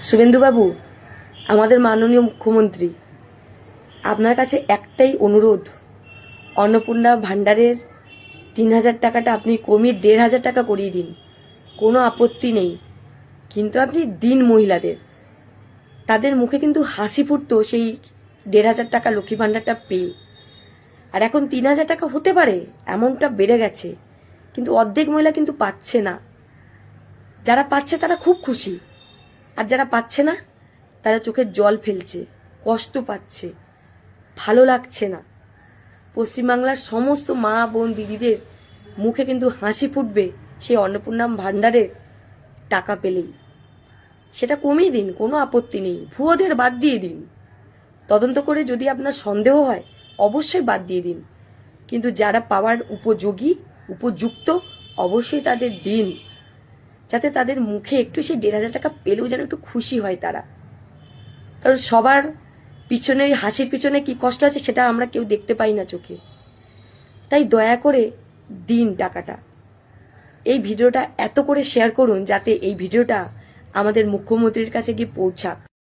শুভেন্দুবাবু, আমাদের মাননীয় মুখ্যমন্ত্রী, আপনার কাছে একটাই অনুরোধ, অন্নপূর্ণা ভাণ্ডারের 3,000 টাকাটা আপনি কমিয়ে 1,500 টাকা করিয়ে দিন। কোনো আপত্তি নেই, কিন্তু আপনি দিন মহিলাদের, তাদের মুখে কিন্তু হাসি ফুটতো সেই 1,500 টাকা লক্ষ্মী ভাণ্ডারটা পেয়ে। আর এখন 3,000 টাকা হতে পারে, এমনটা বেড়ে গেছে, কিন্তু অর্ধেক মহিলা কিন্তু পাচ্ছে না। যারা পাচ্ছে তারা খুব খুশি, আর যারা পাচ্ছে না তারা চোখের জল ফেলছে, কষ্ট পাচ্ছে, ভালো লাগছে না। পশ্চিমবাংলার সমস্ত মা বোন দিদিদের মুখে কিন্তু হাসি ফুটবে সেই অন্নপূর্ণা ভাণ্ডারের টাকা পেলেই। সেটা কমিয়ে দিন, কোনো আপত্তি নেই, ভুয়োদের বাদ দিয়ে দিন। তদন্ত করে যদি আপনার সন্দেহ হয় অবশ্যই বাদ দিয়ে দিন, কিন্তু যারা পাওয়ার উপযোগী উপযুক্ত অবশ্যই তাদের দিন, যাতে তাদের মুখে একটু সেই 1,500 টাকা পেলেও যেন একটু খুশি হয় তারা। কারণ সবার পিছনে, হাসির পিছনে কি কষ্ট আছে সেটা আমরা কেউ দেখতে পাই না চোখে। তাই দয়া করে দিন টাকাটা। এই ভিডিওটা এত করে শেয়ার করুন যাতে এই ভিডিওটা আমাদের মুখ্যমন্ত্রীর কাছে গিয়ে পৌঁছাক।